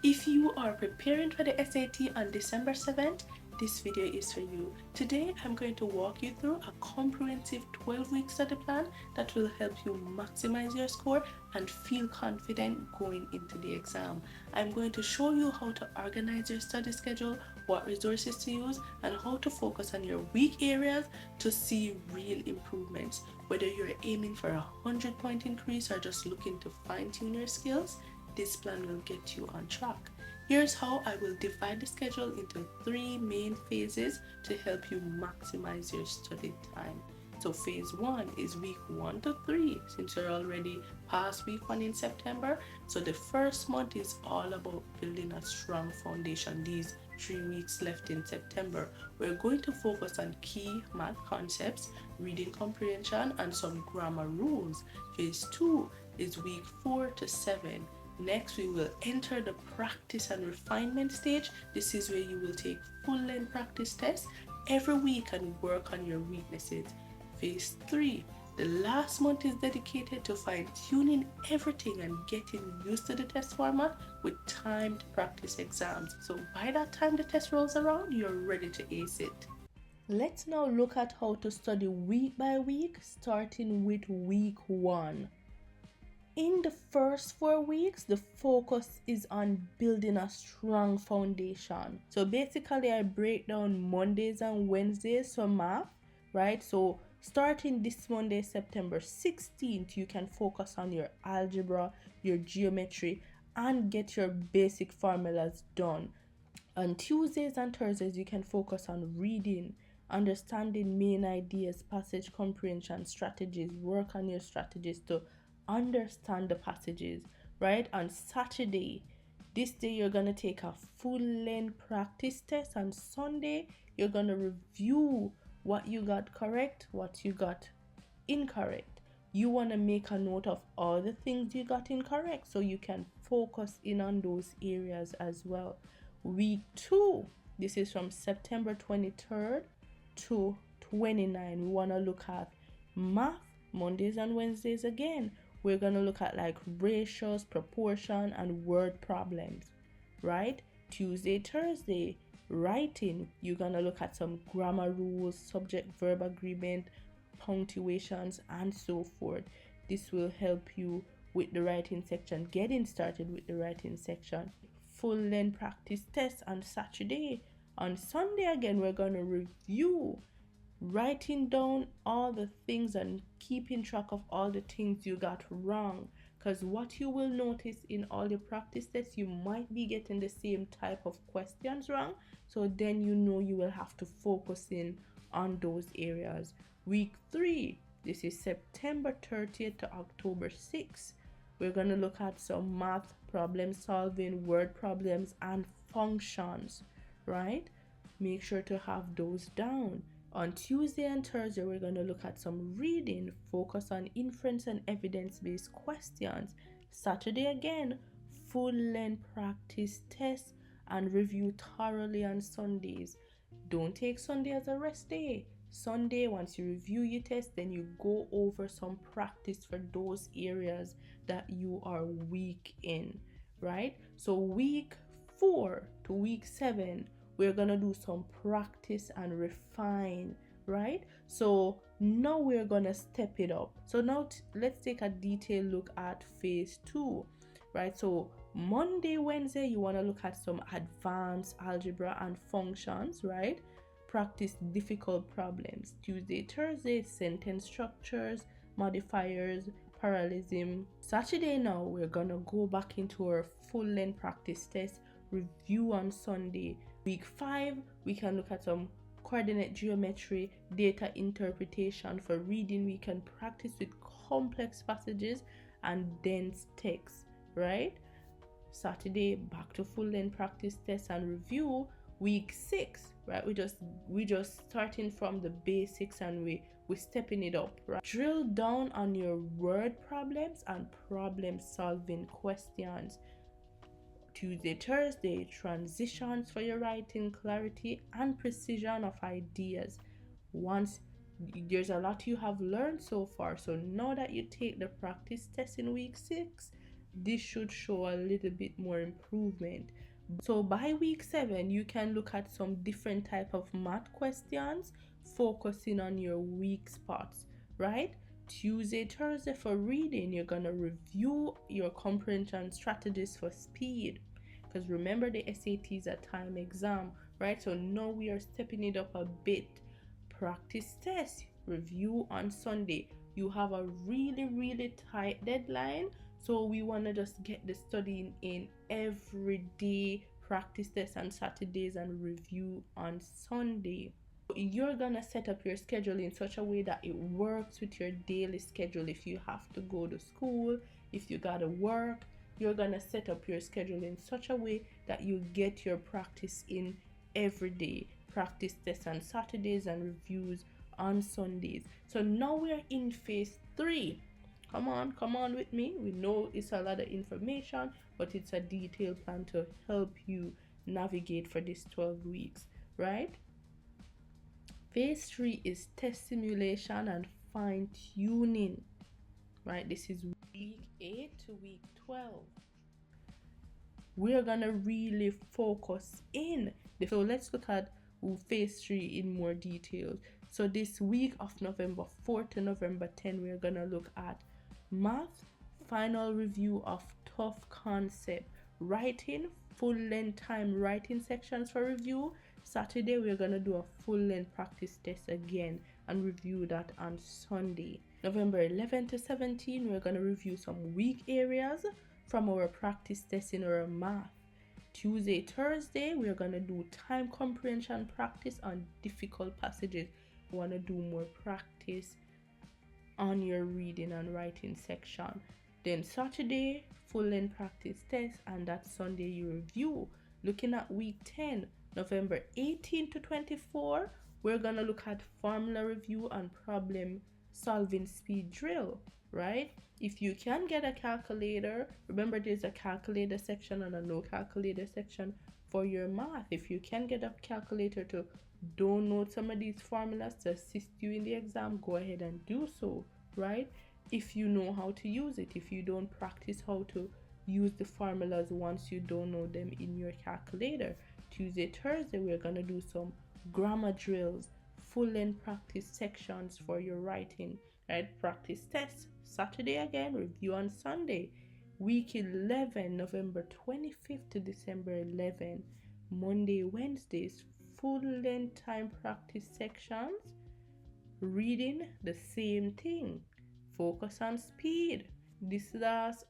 If you are preparing for the SAT on December 7th, this video is for you. Today, I'm going to walk you through a comprehensive 12-week study plan that will help you maximize your score and feel confident going into the exam. I'm going to show you how to organize your study schedule, what resources to use, and how to focus on your weak areas to see real improvements. Whether you're aiming for a 100-point increase or just looking to fine-tune your skills, this plan will get you on track. Here's how I will divide the schedule into 3 main phases to help you maximize your study time. So phase 1 is week 1 to 3, since you're already past week 1 in September. So the first month is all about building a strong foundation. These 3 weeks left in September, we're going to focus on key math concepts, reading comprehension, and some grammar rules. Phase 2 is week 4 to 7. Next, we will enter the practice and refinement stage. This is where you will take full-length practice tests every week and work on your weaknesses. Phase 3, the last month is dedicated to fine-tuning everything and getting used to the test format with timed practice exams. So by that time the test rolls around, you're ready to ace it. Let's now look at how to study week by week, starting with week 1. In the first 4 weeks, the focus is on building a strong foundation. So basically, I break down Mondays and Wednesdays for math, right? So starting this Monday, September 16th, you can focus on your algebra, your geometry, and get your basic formulas done. On Tuesdays and Thursdays, you can focus on reading, understanding main ideas, passage comprehension strategies, work on your strategies to understand the passages, right? On Saturday, this day you're going to take a full-length practice test. On Sunday, you're going to review what you got correct, what you got incorrect. You want to make a note of all the things you got incorrect so you can focus in on those areas as well. Week 2, this is from September 23rd to 29. We want to look at math, Mondays and Wednesdays again. We're going to look at like ratios, proportion, and word problems, right? Tuesday, Thursday, writing. You're going to look at some grammar rules, subject-verb agreement, punctuations, and so forth. This will help you with the writing section, getting started with the writing section. Full-length practice test on Saturday. On Sunday again, we're going to review, writing down all the things and keeping track of all the things you got wrong, because what you will notice in all the practice tests, you might be getting the same type of questions wrong, so then you know you will have to focus in on those areas. Week 3, this is September 30th to October 6th. We're going to look at some math problem solving, word problems, and functions, right? Make sure to have those down. On Tuesday and Thursday, we're going to look at some reading, focus on inference and evidence-based questions. Saturday again, full-length practice tests and review thoroughly on Sundays. Don't take Sunday as a rest day. Sunday, once you review your test, then you go over some practice for those areas that you are weak in, right? So week 4 to week 7, we're gonna do some practice and refine, right? So now we're gonna step it up. So now let's take a detailed look at phase 2, right? So Monday, Wednesday, you want to look at some advanced algebra and functions, right? Practice difficult problems. Tuesday, Thursday, sentence structures, modifiers, parallelism. Saturday now, we're gonna go back into our full-length practice test, review on Sunday. Week 5, we can look at some coordinate geometry, data interpretation. For reading, we can practice with complex passages and dense text, right? Saturday, back to full-length practice test and review. Week 6, right? We just starting from the basics and we're stepping it up, right? Drill down on your word problems and problem solving questions. Tuesday, Thursday, transitions for your writing, clarity and precision of ideas. Once there's a lot you have learned so far, so now that you take the practice test in week 6, this should show a little bit more improvement. So by week 7, you can look at some different type of math questions, focusing on your weak spots, right? Tuesday, Thursday for reading, you're gonna review your comprehension strategies for speed. Because remember, the SAT is a time exam, right? So now we are stepping it up a bit. Practice test, review on Sunday. You have a really tight deadline, so we want to just get the studying in every day. Practice test on Saturdays and review on Sunday. You're gonna set up your schedule in such a way that it works with your daily schedule. If you have to go to school, if you gotta work, you're gonna set up your schedule in such a way that you get your practice in every day. Practice tests on Saturdays and reviews on Sundays. So now we're in phase 3. Come on with me. We know it's a lot of information, but it's a detailed plan to help you navigate for this 12 weeks, right? Phase 3 is test simulation and fine tuning, right? This is week 8 to week 12. We're gonna really focus in. So let's look at phase 3 in more detail. So this week of November 4 to November 10, we're gonna look at math, final review of tough concept, writing, full-length time writing sections for review. Saturday, we're gonna do a full-length practice test again and review that on Sunday. November 11 to 17, we're gonna review some weak areas from our practice test in our math. Tuesday, Thursday, we're gonna do time comprehension practice on difficult passages. We wanna do more practice on your reading and writing section. Then Saturday, full-length practice test, and that Sunday you review. Looking at week 10, November 18 to 24, we're gonna look at formula review and problem solving speed drill, right? If you can get a calculator, remember there's a calculator section and a no calculator section for your math. If you can get a calculator to download some of these formulas to assist you in the exam, go ahead and do so, right? If you know how to use it. If you don't practice how to use the formulas once you download them in your calculator. Tuesday, Thursday, we're gonna do some grammar drills, full-length practice sections for your writing, right? Practice test. Saturday again, review on Sunday. Week 11, November 25th to December 11, Monday, Wednesdays, full-length time practice sections. Reading, the same thing. Focus on speed. This last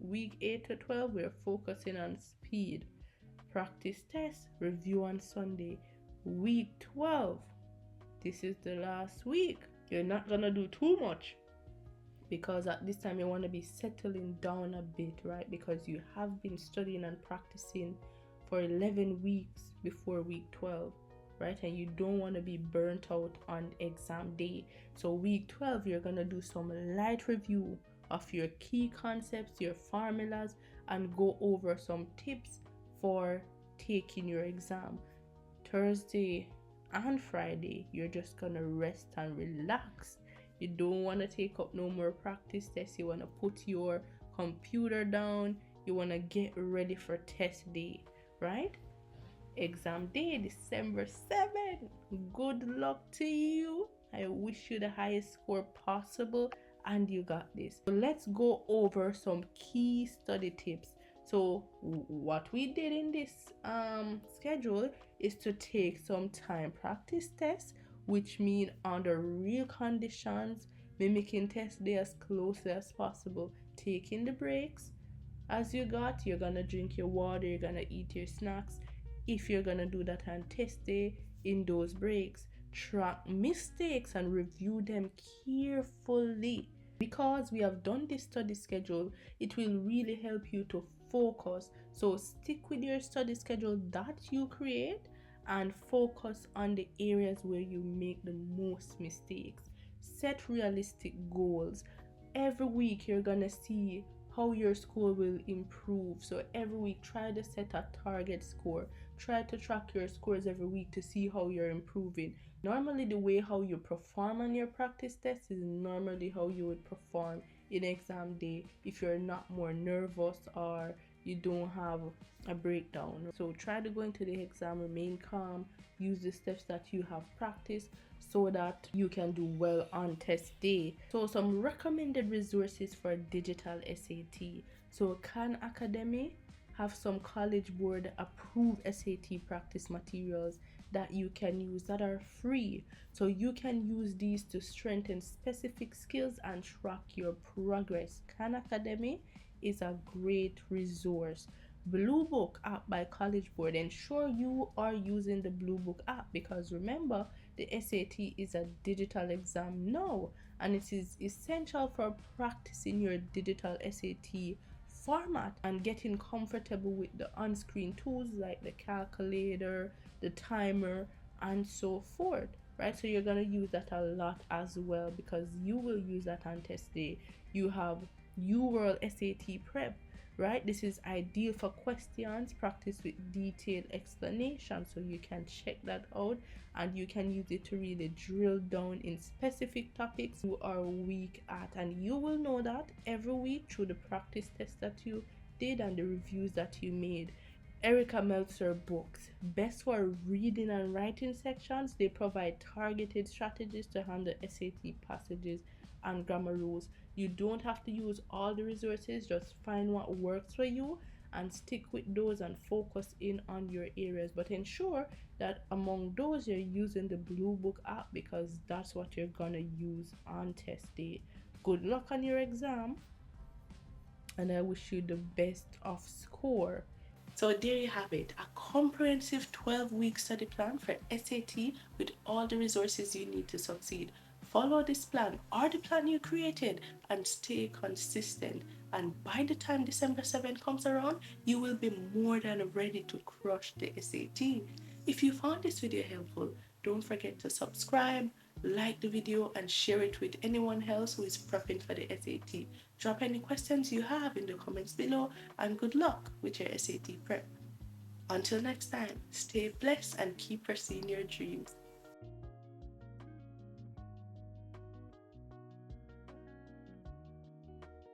week 8 to 12, we're focusing on speed. Practice test, review on Sunday. Week 12, this is the last week. You're not gonna do too much because at this time you want to be settling down a bit, right? Because you have been studying and practicing for 11 weeks before week 12, right? And you don't want to be burnt out on exam day. So week 12, you're gonna do some light review of your key concepts, your formulas, and go over some tips for taking your exam. Thursday and Friday, you're just gonna rest and relax. You don't want to take up no more practice tests. You want to put your computer down. You want to get ready for test day, right? Exam day, December 7th. Good luck to you. I wish you the highest score possible, and you got this. So let's go over some key study tips. So what we did in this schedule is to take some time practice tests, which mean under real conditions, mimicking test day as closely as possible, taking the breaks as you got. You're gonna drink your water, you're gonna eat your snacks. If you're gonna do that on test day, in those breaks, track mistakes and review them carefully. Because we have done this study schedule, it will really help you to focus. So stick with your study schedule that you create and focus on the areas where you make the most mistakes. Set realistic goals. Every week you're gonna see how your score will improve. So every week try to set a target score. Try to track your scores every week to see how you're improving. Normally the way how you perform on your practice test is normally how you would perform in exam day if you're not more nervous or you don't have a breakdown. So try to go into the exam, remain calm, use the steps that you have practiced so that you can do well on test day. So some recommended resources for digital SAT. So Khan Academy have some College Board approved SAT practice materials that you can use that are free. So you can use these to strengthen specific skills and track your progress. Khan Academy is a great resource. Blue Book app by College Board. Ensure you are using the Blue Book app because remember, the SAT is a digital exam now and it is essential for practicing your digital SAT format and getting comfortable with the on-screen tools like the calculator, the timer, and so forth. Right, so you're gonna use that a lot as well because you will use that on test day. You have UWorld SAT Prep, right? This is ideal for questions practice with detailed explanation, so you can check that out and you can use it to really drill down in specific topics you are weak at, and you will know that every week through the practice tests that you did and the reviews that you made. Erica Meltzer books, best for reading and writing sections. They provide targeted strategies to handle SAT passages and grammar rules. You don't have to use all the resources, just find what works for you and stick with those and focus in on your areas. But ensure that among those you're using the Blue Book app because that's what you're gonna use on test day. Good luck on your exam and I wish you the best of score. So there you have it, a comprehensive 12-week study plan for SAT with all the resources you need to succeed. Follow this plan or the plan you created and stay consistent. And by the time December 7th comes around, you will be more than ready to crush the SAT. If you found this video helpful, don't forget to subscribe, like the video, and share it with anyone else who is prepping for the SAT. Drop any questions you have in the comments below, and good luck with your SAT prep. Until next time, stay blessed and keep pursuing your dreams.